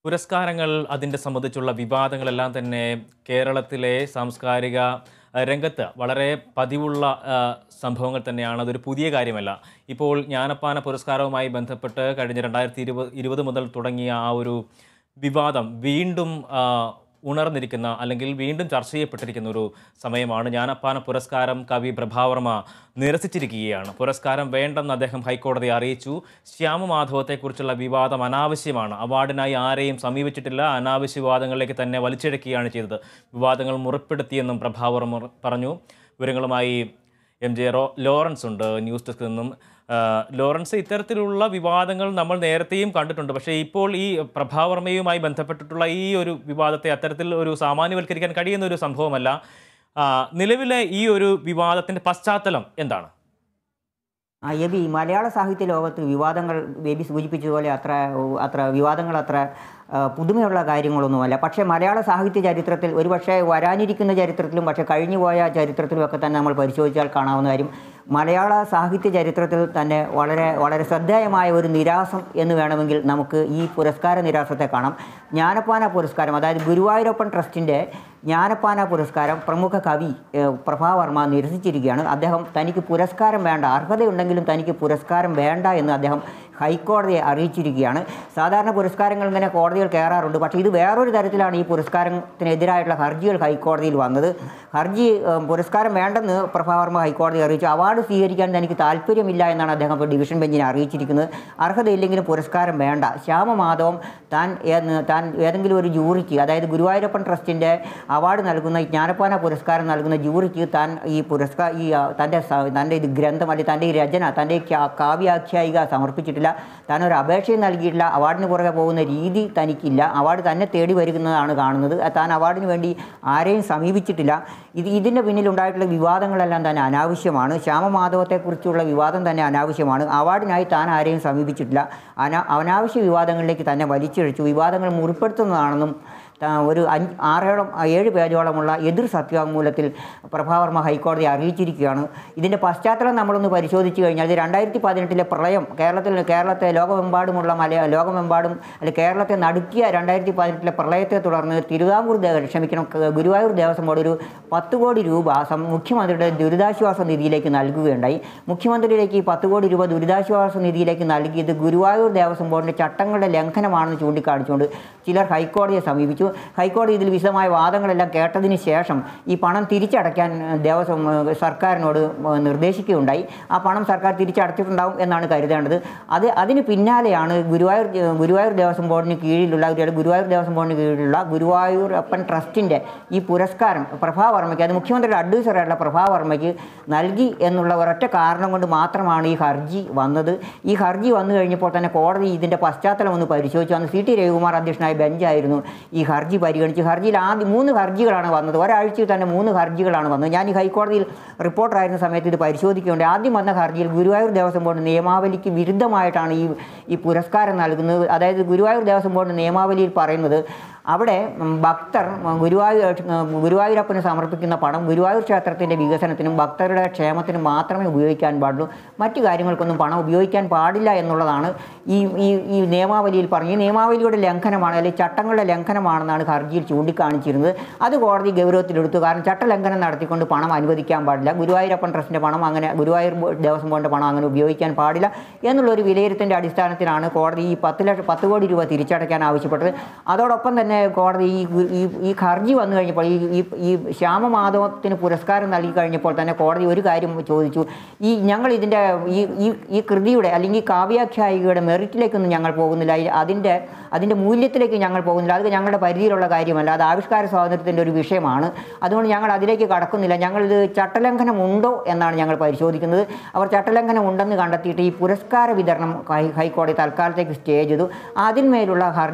പുരസ്കാരങ്ങൾ അതിൻ്റെ സംബന്ധിച്ചുള്ള വിവാദങ്ങളെല്ലാം തന്നെ കേരളത്തിലെ സാംസ്കാരിക രംഗത്ത് വളരെ പതിവുള്ള സംഭവങ്ങൾ തന്നെയാണ്. അതൊരു പുതിയ കാര്യമല്ല. ഇപ്പോൾ ജ്ഞാനപ്പാന പുരസ്കാരവുമായി ബന്ധപ്പെട്ട് കഴിഞ്ഞ 2020 മുതൽ തുടങ്ങിയ ആ ഒരു വിവാദം വീണ്ടും ഉണർന്നിരിക്കുന്ന അല്ലെങ്കിൽ വീണ്ടും ചർച്ച ചെയ്യപ്പെട്ടിരിക്കുന്ന ഒരു സമയമാണ്. ജ്ഞാനപ്പാന പുരസ്കാരം കവി പ്രഭാവർമ്മ നിരസിച്ചിരിക്കുകയാണ്. പുരസ്കാരം വേണ്ടെന്ന് അദ്ദേഹം ഹൈക്കോടതിയെ അറിയിച്ചു. ശ്യാമമാധവത്തെക്കുറിച്ചുള്ള വിവാദം അനാവശ്യമാണ്. അവാർഡിനായി ആരെയും സമീപിച്ചിട്ടില്ല. അനാവശ്യ വിവാദങ്ങളിലേക്ക് തന്നെ വലിച്ചിഴക്കുകയാണ് ചെയ്തത്. വിവാദങ്ങൾ മുറിപ്പെടുത്തിയെന്നും പ്രഭാവർമ്മ പറഞ്ഞു. വിവരങ്ങളുമായി MJ ലോറൻസ് ഉണ്ട് ന്യൂസ് ഡെസ്കിൽ നിന്നും. ലോറൻസ്, ഇത്തരത്തിലുള്ള വിവാദങ്ങൾ നമ്മൾ നേരത്തെയും കണ്ടിട്ടുണ്ട്. പക്ഷേ ഇപ്പോൾ ഈ പ്രഭാവർമ്മയുമായി ബന്ധപ്പെട്ടിട്ടുള്ള ഈ ഒരു വിവാദത്തെ അത്തരത്തിൽ ഒരു സാമാന്യവൽക്കരിക്കാൻ കഴിയുന്ന ഒരു സംഭവമല്ല. നിലവിലെ ഈ ഒരു വിവാദത്തിൻ്റെ പശ്ചാത്തലം എന്താണ്? എബി, മലയാള സാഹിത്യ ലോകത്ത് വിവാദങ്ങൾ ബേബി സൂചിപ്പിച്ചതുപോലെ അത്ര വിവാദങ്ങൾ അത്ര പുതുമയുള്ള കാര്യങ്ങളൊന്നുമല്ല. പക്ഷേ മലയാള സാഹിത്യ ചരിത്രത്തിൽ ഒരുപക്ഷെ വരാനിരിക്കുന്ന ചരിത്രത്തിലും പക്ഷേ കഴിഞ്ഞുപോയ ചരിത്രത്തിലുമൊക്കെ തന്നെ നമ്മൾ പരിശോധിച്ചാൽ കാണാവുന്ന കാര്യം, മലയാള സാഹിത്യ ചരിത്രത്തിൽ തന്നെ വളരെ വളരെ ശ്രദ്ധേയമായ ഒരു നിരാസം എന്ന് വേണമെങ്കിൽ നമുക്ക് ഈ പുരസ്കാര നിരാസത്തെ കാണാം. ജ്ഞാനപ്പാന പുരസ്കാരം, അതായത് ഗുരുവായൂരപ്പൻ ട്രസ്റ്റിൻ്റെ ജ്ഞാനപ്പാന പുരസ്കാരം പ്രമുഖ കവി പ്രഭാവർമ്മ നിരസിച്ചിരിക്കുകയാണ്. അദ്ദേഹം തനിക്ക് പുരസ്കാരം വേണ്ട, അർഹതയുണ്ടെങ്കിലും തനിക്ക് പുരസ്കാരം വേണ്ട എന്ന് അദ്ദേഹം ഹൈക്കോടതിയെ അറിയിച്ചിരിക്കുകയാണ്. സാധാരണ പുരസ്കാരങ്ങൾ ഇങ്ങനെ കോടതികൾ കയറാറുണ്ട്. പക്ഷേ ഇത് വേറൊരു തരത്തിലാണ് ഈ പുരസ്കാരത്തിനെതിരായിട്ടുള്ള ഹർജികൾ ഹൈക്കോടതിയിൽ വന്നത്. പുരസ്കാരം വേണ്ടെന്ന് പ്രഭാവർമ്മ ഹൈക്കോടതിയെ അറിയിച്ചു. അവാർഡ് സ്വീകരിക്കാൻ തനിക്ക് താല്പര്യമില്ല എന്നാണ് അദ്ദേഹം ഇപ്പോൾ ഡിവിഷൻ ബെഞ്ചിനെ അറിയിച്ചിരിക്കുന്നത്. അർഹതയില്ലെങ്കിലും പുരസ്കാരം വേണ്ട. ശ്യാമമാധവം താൻ ഏതെങ്കിലും ഒരു ജൂറിക്ക്, അതായത് ഗുരുവായൂരപ്പൻ ട്രസ്റ്റിൻ്റെ അവാർഡ് നൽകുന്ന ജ്ഞാനപ്പാന പുരസ്കാരം നൽകുന്ന ജൂറിക്ക് താൻ തൻ്റെ ഇത് ഗ്രന്ഥം അല്ലെങ്കിൽ തൻ്റെ ഈ രചന, തൻ്റെ കാവ്യാഖ്യായിക സമർപ്പിച്ചിട്ടില്ല. താൻ ഒരു അപേക്ഷയും നൽകിയിട്ടില്ല. അവാർഡിന് പുറകെ പോകുന്ന രീതി തനിക്കില്ല. അവാർഡ് തന്നെ തേടി വരുന്നതാണ് കാണുന്നത്. താൻ അവാർഡിന് വേണ്ടി ആരെയും സമീപിച്ചിട്ടില്ല. ഇതിൻ്റെ പിന്നിലുണ്ടായിട്ടുള്ള വിവാദങ്ങളെല്ലാം തന്നെ അനാവശ്യമാണ്. ശ്യാമമാധവത്തെക്കുറിച്ചുള്ള വിവാദം തന്നെ അനാവശ്യമാണ്. അവാർഡിനായി താൻ ആരെയും സമീപിച്ചിട്ടില്ല. അനാവശ്യ വിവാദങ്ങളിലേക്ക് തന്നെ വലിച്ചിഴച്ചു. വിവാദങ്ങൾ മുറിപ്പെടുത്തുന്നതാണെന്നും ഒരു 7 പേജോളമുള്ള എതിർ സത്യവാങ്മൂലത്തിൽ പ്രഭാവർമ്മ ഹൈക്കോടതി അറിയിച്ചിരിക്കുകയാണ്. ഇതിൻ്റെ പശ്ചാത്തലം നമ്മളൊന്ന് പരിശോധിച്ച് കഴിഞ്ഞാൽ, ഇത് 2018 പ്രളയം കേരളത്തെ ലോകമെമ്പാടും അല്ലെങ്കിൽ കേരളത്തെ നടുക്കിയ 2018 പ്രളയത്തെ തുടർന്ന് ഗുരുവായൂർ ദേവസ്വം ബോർഡ് ഒരു 10 കോടി രൂപ മുഖ്യമന്ത്രിയുടെ ദുരിതാശ്വാസ നിധിയിലേക്ക് നൽകുകയുണ്ടായി. മുഖ്യമന്ത്രിയിലേക്ക് ഈ 10 കോടി രൂപ ദുരിതാശ്വാസ നിധിയിലേക്ക് നൽകിയത് ഗുരുവായൂർ ദേവസ്വം ബോർഡിൻ്റെ ചട്ടങ്ങളുടെ ലംഘനമാണെന്ന് ചൂണ്ടിക്കാണിച്ചുകൊണ്ട് ചിലർ ഹൈക്കോടതിയെ സമീപിച്ചു. ഹൈക്കോടതി ഇതിൽ വിശദമായ വാദങ്ങളെല്ലാം കേട്ടതിന് ശേഷം ഈ പണം തിരിച്ചടയ്ക്കാൻ സർക്കാരിനോട് നിർദ്ദേശിക്കുകയുണ്ടായി. ആ പണം സർക്കാർ തിരിച്ചടച്ചിട്ടുണ്ടാവും എന്നാണ് കരുതേണ്ടത്. അതിന് പിന്നാലെയാണ് ഗുരുവായൂർ ദേവസ്വം ബോർഡിന് കീഴിലുള്ള ഗുരുവായൂരപ്പൻ ട്രസ്റ്റിൻ്റെ ഈ പുരസ്കാരം പ്രഭാവർമ്മയ്ക്ക്, അത് മുഖ്യമന്ത്രിയുടെ അഡ്വൈസറായിട്ടുള്ള പ്രഭാവർമ്മയ്ക്ക് നൽകി എന്നുള്ള ഒരൊറ്റ കാരണം കൊണ്ട് മാത്രമാണ് ഈ ഹർജി വന്നത്. ഈ ഹർജി വന്നു കഴിഞ്ഞപ്പോൾ തന്നെ കോടതി ഇതിൻ്റെ പശ്ചാത്തലം ഒന്ന് പരിശോധിച്ചു. അന്ന് CT രവികുമാർ അധ്യക്ഷനായ ബെഞ്ചായിരുന്നു ഈ ഹർജി പരിഗണിച്ചു. ഹർജിയിൽ ആദ്യം 3 ഹർജികളാണ് വന്നത്. ഒരാഴ്ചയിൽ തന്നെ 3 ഹർജികളാണ് വന്നത്. ഞാൻ ഈ ഹൈക്കോടതിയിൽ റിപ്പോർട്ടറായിരുന്ന സമയത്ത് ഇത് പരിശോധിക്കുകയുണ്ട്. ആദ്യം വന്ന ഹർജിയിൽ ഗുരുവായൂർ ദേവസ്വം ബോർഡ് നിയമാവലിക്ക് വിരുദ്ധമായിട്ടാണ് ഈ പുരസ്കാരം നൽകുന്നത്. അതായത് ഗുരുവായൂർ ദേവസ്വം ബോർഡ് നിയമാവലിയിൽ പറയുന്നത്, അവിടെ ഭക്തർ ഗുരുവായൂരപ്പന് സമർപ്പിക്കുന്ന പണം ഗുരുവായൂർ ക്ഷേത്രത്തിൻ്റെ വികസനത്തിനും ഭക്തരുടെ ക്ഷേമത്തിനും മാത്രമേ ഉപയോഗിക്കാൻ പാടുള്ളൂ. മറ്റു കാര്യങ്ങൾക്കൊന്നും പണം ഉപയോഗിക്കാൻ പാടില്ല എന്നുള്ളതാണ് ഈ നിയമാവലിയിൽ പറഞ്ഞു. ഈ നിയമാവലിയുടെ ലംഘനമാണ്, അല്ലെങ്കിൽ ചട്ടങ്ങളുടെ ലംഘനമാണെന്നാണ് ഹർജിയിൽ ചൂണ്ടിക്കാണിച്ചിരുന്നത്. അത് കോടതി ഗൗരവത്തിലെടുത്തു. കാരണം ചട്ടലംഘനം നടത്തിക്കൊണ്ട് പണം അനുവദിക്കാൻ പാടില്ല, ഗുരുവായൂരപ്പൻ ട്രസ്റ്റിൻ്റെ പണം അങ്ങനെ, ഗുരുവായൂർ ദേവസ്വം ബോർഡിൻ്റെ പണം അങ്ങനെ ഉപയോഗിക്കാൻ പാടില്ല എന്നുള്ളൊരു വിലയിരുത്തലിൻ്റെ അടിസ്ഥാനത്തിലാണ് കോടതി ഈ 10 കോടി രൂപ തിരിച്ചടയ്ക്കാൻ ആവശ്യപ്പെട്ടത്. അതോടൊപ്പം തന്നെ കോടതി ഈ ഹർജി വന്നു കഴിഞ്ഞപ്പോൾ, ഈ ശ്യാമമാധവത്തിന് പുരസ്കാരം നൽകി കഴിഞ്ഞപ്പോൾ തന്നെ കോടതി ഒരു കാര്യം ചോദിച്ചു. ഞങ്ങൾ ഇതിൻ്റെ ഈ കൃതിയുടെ അല്ലെങ്കിൽ കാവ്യാഖ്യായികയുടെ മെറിറ്റിലേക്കൊന്നും ഞങ്ങൾ പോകുന്നില്ല, അതിൻ്റെ മൂല്യത്തിലേക്ക് ഞങ്ങൾ പോകുന്നില്ല. അത് ഞങ്ങളുടെ പരിധിയിലുള്ള കാര്യമല്ല, അത് ആവിഷ്കാര സ്വാതന്ത്ര്യത്തിൻ്റെ ഒരു വിഷയമാണ്. അതുകൊണ്ട് ഞങ്ങൾ അതിലേക്ക് കടക്കുന്നില്ല. ഞങ്ങളിത് ചട്ടലംഘനം ഉണ്ടോ എന്നാണ് ഞങ്ങൾ പരിശോധിക്കുന്നത്. അവർ ചട്ടലംഘനം ഉണ്ടെന്ന് കണ്ടെത്തിയിട്ട് ഈ പുരസ്കാര വിതരണം ഹൈക്കോടതി തൽക്കാലത്തേക്ക് സ്റ്റേ ചെയ്തു. അതിന്മേലുള്ള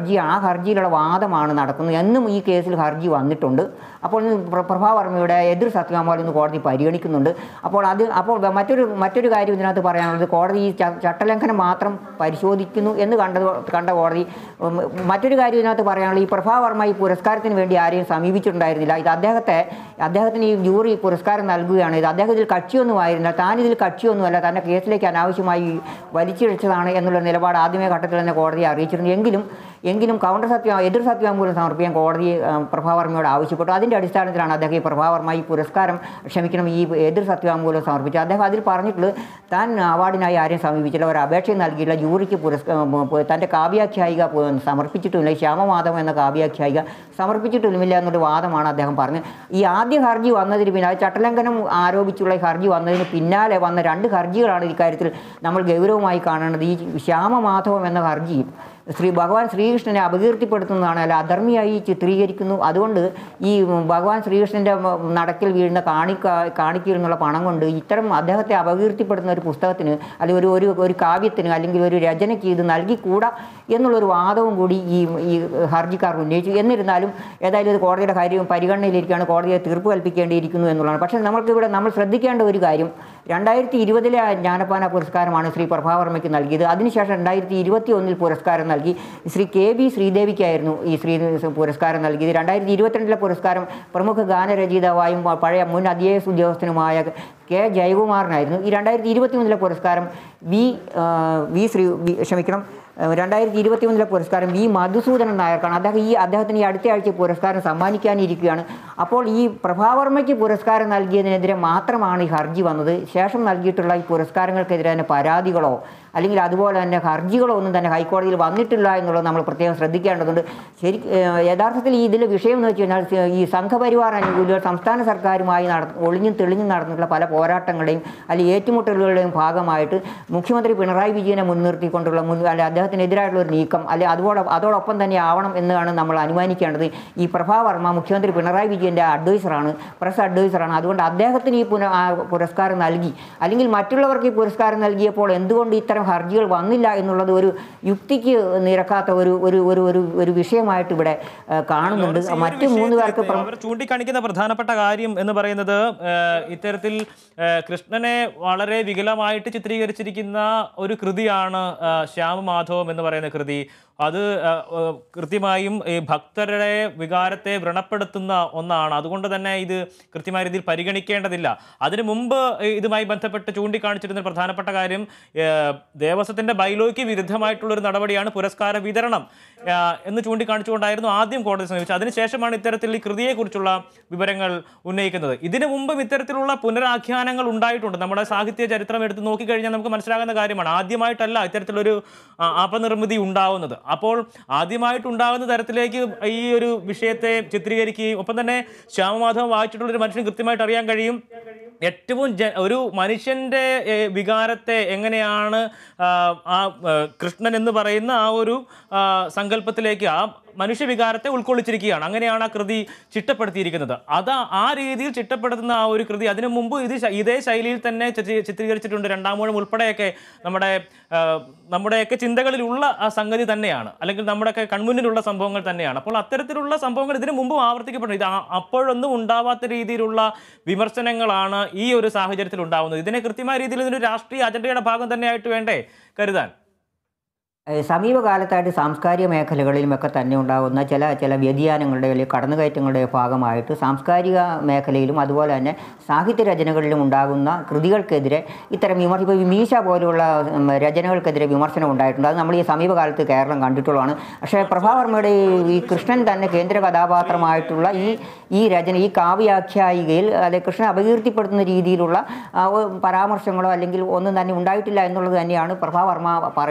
ആ ഹർജിയിലുള്ള വാദമാണ് നടക്കുന്നത്. എന്നും ഈ കേസിൽ ഹർജി വന്നിട്ടുണ്ട്. അപ്പോൾ പ്രഭാവർമ്മയുടെ എതിർ സത്യവാങ്മൂലം ഇന്ന് കോടതി പരിഗണിക്കുന്നുണ്ട്. അപ്പോൾ മറ്റൊരു കാര്യം ഇതിനകത്ത് പറയാനുള്ളത്, കോടതി ഈ ചട്ടലംഘനം മാത്രം പരിശോധിക്കുന്നു എന്ന് കണ്ട കോടതി മറ്റൊരു കാര്യം ഇതിനകത്ത് പറയാനുള്ളത്, ഈ പ്രഭാവർമ്മ ഈ പുരസ്കാരത്തിന് വേണ്ടി ആരെയും സമീപിച്ചിട്ടുണ്ടായിരുന്നില്ല. ഇത് അദ്ദേഹത്തിന് ഈ ജൂറി പുരസ്കാരം നൽകുകയാണ്. ഇത് അദ്ദേഹം ഇതിൽ കക്ഷിയൊന്നും ആയിരുന്നില്ല. താനിതിൽ കക്ഷിയൊന്നുമല്ല, തൻ്റെ കേസിലേക്ക് അനാവശ്യമായി വലിച്ചിഴച്ചതാണ് എന്നുള്ള നിലപാട് ആദ്യമേ ഘട്ടത്തിൽ തന്നെ കോടതിയെ അറിയിച്ചിരുന്നു. എങ്കിലും എങ്കിലും എതിർ സത്യവാങ്മൂലം സമർപ്പിക്കാൻ കോടതി പ്രഭാവർമ്മയോട് ആവശ്യപ്പെട്ടു. അതിൻ്റെ അടിസ്ഥാനത്തിലാണ് അദ്ദേഹം ഈ പ്രഭാവർമ്മ ഈ പുരസ്കാരം ഈ എതിർ സത്യവാങ്മൂലം സമർപ്പിച്ചു. അദ്ദേഹം അതിൽ പറഞ്ഞിട്ടുള്ളത് താൻ അവാർഡിനായി ആരെയും സമീപിച്ചില്ല, ഒരു അപേക്ഷയും നൽകിയില്ല, ജൂറിക്ക് തൻ്റെ കാവ്യാഖ്യായിക സമർപ്പിച്ചിട്ടുമില്ല, ശ്യാമമാധവം എന്ന കാവ്യാഖ്യായിക സമർപ്പിച്ചിട്ടുമില്ല എന്നൊരു വാദമാണ് അദ്ദേഹം പറഞ്ഞത്. ഈ ആദ്യ ഹർജി വന്നതിന് പിന്നാലെ ചട്ടലംഘനം ആരോപിച്ചുള്ള ഈ ഹർജി വന്നതിന് പിന്നാലെ വന്ന 2 ഹർജികളാണ് ഇക്കാര്യത്തിൽ നമ്മൾ ഗൗരവമായി കാണേണ്ടത്. ഈ ശ്യാമമാധവം എന്ന ഹർജി ഭഗവാൻ ശ്രീകൃഷ്ണനെ അപകീർത്തിപ്പെടുത്തുന്നതാണ്, അല്ല അധർമ്മിയായി ചിത്രീകരിക്കുന്നു. അതുകൊണ്ട് ഈ ഭഗവാൻ ശ്രീകൃഷ്ണൻ്റെ നടക്കിൽ വീഴുന്ന കാണിക്കയിൽ നിന്നുള്ള പണം കൊണ്ട് ഇത്തരം അദ്ദേഹത്തെ അപകീർത്തിപ്പെടുത്തുന്ന ഒരു പുസ്തകത്തിന് അല്ലെങ്കിൽ ഒരു കാവ്യത്തിന് അല്ലെങ്കിൽ ഒരു രചനയ്ക്ക് ഇത് നൽകിക്കൂടാ എന്നുള്ളൊരു വാദവും കൂടി ഈ ഹർജിക്കാർ ഉന്നയിച്ചു. എന്നിരുന്നാലും ഏതായാലും ഇത് കോടതിയുടെ പരിഗണനയിലിരിക്കുകയാണ്, കോടതിയെ തീർപ്പ് കൽപ്പിക്കേണ്ടിയിരിക്കുന്നു എന്നുള്ളതാണ്. പക്ഷേ നമ്മൾ ശ്രദ്ധിക്കേണ്ട ഒരു കാര്യം, 2020 ജ്ഞാനപ്പാന പുരസ്കാരമാണ് ശ്രീ പ്രഭാവർമ്മയ്ക്ക് നൽകിയത്. അതിനുശേഷം 2021 പുരസ്കാരം നൽകി ശ്രീ KB ശ്രീദേവിക്കായിരുന്നു ഈ പുരസ്കാരം നൽകിയത്. 2022 പുരസ്കാരം പ്രമുഖ ഗാനരചയിതാവായും പഴയ മുൻ IAS ഉദ്യോഗസ്ഥനുമായ K ജയകുമാറിനായിരുന്നു. ഈ 2021 പുരസ്കാരം 2021 പുരസ്കാരം V മധുസൂദനൻ നായർക്കാണ്. അദ്ദേഹത്തിന് ഈ അടുത്ത ആഴ്ച പുരസ്കാരം സമ്മാനിക്കാനിരിക്കുകയാണ്. അപ്പോൾ ഈ പ്രഭാവർമ്മയ്ക്ക് പുരസ്കാരം നൽകിയതിനെതിരെ മാത്രമാണ് ഈ ഹർജി വന്നത്. ശേഷം നൽകിയിട്ടുള്ള ഈ പുരസ്കാരങ്ങൾക്കെതിരെ തന്നെ പരാതികളോ അല്ലെങ്കിൽ അതുപോലെ തന്നെ ഹർജികളോ ഒന്നും തന്നെ ഹൈക്കോടതിയിൽ വന്നിട്ടില്ല എന്നുള്ളത് നമ്മൾ പ്രത്യേകം ശ്രദ്ധിക്കേണ്ടതുണ്ട്. യഥാർത്ഥത്തിൽ ഇതിലെ വിഷയം എന്ന് വെച്ച് കഴിഞ്ഞാൽ ഈ സംഘപരിവാർ അനുകൂലികൾ സംസ്ഥാന സർക്കാരുമായി ഒളിഞ്ഞും തെളിഞ്ഞും നടന്നിട്ടുള്ള പല പോരാട്ടങ്ങളുടെയും അല്ലെങ്കിൽ ഏറ്റുമുട്ടലുകളുടെയും ഭാഗമായിട്ട് മുഖ്യമന്ത്രി പിണറായി വിജയനെ മുൻനിർത്തിക്കൊണ്ടുള്ള അദ്ദേഹത്തിനെതിരായിട്ടുള്ള ഒരു നീക്കം അതോടൊപ്പം തന്നെ ആവണം എന്നാണ് നമ്മൾ അനുമാനിക്കേണ്ടത്. ഈ പ്രഭാവർമ്മ മുഖ്യമന്ത്രി പിണറായി വിജയൻ്റെ പ്രസ് അഡ്വൈസറാണ്. അതുകൊണ്ട് അദ്ദേഹത്തിന് ഈ പുരസ്കാരം നൽകി അല്ലെങ്കിൽ മറ്റുള്ളവർക്ക് ഈ പുരസ്കാരം നൽകിയപ്പോൾ എന്തുകൊണ്ട് ഇത്തരം ഹർജികൾ വന്നില്ല എന്നുള്ളത് ഒരു യുക്തിക്ക് നിരക്കാത്ത ഒരു വിഷയമായിട്ട് ഇവിടെ കാണുന്നുണ്ട്. മറ്റ് 3 പേർക്ക് ചൂണ്ടിക്കാണിക്കുന്ന പ്രധാനപ്പെട്ട കാര്യം എന്ന് പറയുന്നത് ഇത്തരത്തിൽ കൃഷ്ണനെ വളരെ വികലമായിട്ട് ചിത്രീകരിച്ചിരിക്കുന്ന ഒരു കൃതിയാണ് ശ്യാമമാധവം എന്ന് പറയുന്ന കൃതി. അത് കൃത്യമായും ഈ ഭക്തരുടെ വികാരത്തെ വ്രണപ്പെടുത്തുന്ന ഒന്നാണ്. അതുകൊണ്ട് തന്നെ ഇത് കൃത്യമായ രീതിയിൽ പരിഗണിക്കേണ്ടതില്ല. അതിനു മുമ്പ് ഇതുമായി ബന്ധപ്പെട്ട് ചൂണ്ടിക്കാണിച്ചിരുന്ന പ്രധാനപ്പെട്ട കാര്യം, ദേവസ്വത്തിൻ്റെ ബൈലോയ്ക്ക് വിരുദ്ധമായിട്ടുള്ളൊരു നടപടിയാണ് പുരസ്കാര വിതരണം എന്ന് ചൂണ്ടിക്കാണിച്ചുകൊണ്ടായിരുന്നു ആദ്യം കോടതി സമീപിച്ചത്. അതിനുശേഷമാണ് ഇത്തരത്തിൽ ഈ കൃതിയെക്കുറിച്ചുള്ള വിവരങ്ങൾ ഉന്നയിക്കുന്നത്. ഇതിനു മുമ്പും ഇത്തരത്തിലുള്ള പുനരാഖ്യാനങ്ങൾ ഉണ്ടായിട്ടുണ്ട്. നമ്മുടെ സാഹിത്യ ചരിത്രം എടുത്ത് നോക്കിക്കഴിഞ്ഞാൽ നമുക്ക് മനസ്സിലാകുന്ന കാര്യമാണ്. ആദ്യമായിട്ടല്ല ഇത്തരത്തിലൊരു അപനിർമ്മിതി ഉണ്ടാവുന്നത്. അപ്പോൾ ആദ്യമായിട്ടുണ്ടാകുന്ന തരത്തിലേക്ക് ഈ ഒരു വിഷയത്തെ ചിത്രീകരിക്കുകയും ഒപ്പം തന്നെ ശ്യാമമാധവം വായിച്ചിട്ടുള്ളൊരു മനുഷ്യന് കൃത്യമായിട്ട് അറിയാൻ കഴിയും ഏറ്റവും ഒരു മനുഷ്യൻ്റെ വികാരത്തെ എങ്ങനെയാണ് കൃഷ്ണൻ എന്ന് പറയുന്ന ആ ഒരു സങ്കല്പത്തിലേക്ക് മനുഷ്യവികാരത്തെ ഉൾക്കൊള്ളിച്ചിരിക്കുകയാണ്. അങ്ങനെയാണ് ആ കൃതി ചിട്ടപ്പെടുത്തിയിരിക്കുന്നത്. ആ രീതിയിൽ ചിട്ടപ്പെടുത്തുന്ന ആ ഒരു കൃതി അതിനു മുമ്പ് ഇതേ ശൈലിയിൽ തന്നെ ചിത്രീകരിച്ചിട്ടുണ്ട്. 2-ാം ഊഴം ഉൾപ്പെടെയൊക്കെ നമ്മുടെയൊക്കെ ചിന്തകളിലുള്ള ആ സംഗതി തന്നെയാണ്, അല്ലെങ്കിൽ നമ്മുടെയൊക്കെ കൺമുന്നിലുള്ള സംഭവങ്ങൾ തന്നെയാണ്. അപ്പോൾ അത്തരത്തിലുള്ള സംഭവങ്ങൾ ഇതിനു മുമ്പും ആവർത്തിക്കപ്പെടുന്നു. ഇത് അപ്പോഴൊന്നും ഉണ്ടാവാത്ത രീതിയിലുള്ള വിമർശനങ്ങളാണ് ഈ ഒരു സാഹചര്യത്തിൽ ഉണ്ടാവുന്നത്. ഇതിനെ കൃത്യമായ രീതിയിൽ ഇതിനൊരു രാഷ്ട്രീയ അജണ്ടയുടെ ഭാഗം തന്നെയായിട്ട് വേണ്ടേ കരുതാൻ? സമീപകാലത്തായിട്ട് സാംസ്കാരിക മേഖലകളിലുമൊക്കെ തന്നെ ഉണ്ടാകുന്ന ചില വ്യതിയാനങ്ങളുടെ അല്ലെങ്കിൽ കടന്നുകയറ്റങ്ങളുടെ ഭാഗമായിട്ട് സാംസ്കാരിക മേഖലയിലും അതുപോലെ തന്നെ സാഹിത്യ രചനകളിലും ഉണ്ടാകുന്ന കൃതികൾക്കെതിരെ ഇത്തരം ഇപ്പോൾ മീശ പോലുള്ള രചനകൾക്കെതിരെ വിമർശനം ഉണ്ടായിട്ടുണ്ട്. അത് നമ്മൾ ഈ സമീപകാലത്ത് കേരളം കണ്ടിട്ടുള്ളതാണ്. പക്ഷേ പ്രഭാവർമ്മയുടെ ഈ കൃഷ്ണൻ തന്നെ കേന്ദ്ര കഥാപാത്രമായിട്ടുള്ള ഈ രചന, ഈ കാവ്യാഖ്യായികയിൽ അല്ലെങ്കിൽ കൃഷ്ണനെ അപകീർത്തിപ്പെടുത്തുന്ന രീതിയിലുള്ള പരാമർശങ്ങളോ അല്ലെങ്കിൽ ഒന്നും തന്നെ ഉണ്ടായിട്ടില്ല എന്നുള്ളത് തന്നെയാണ് പ്രഭാവർമ്മ പറയുന്നത്.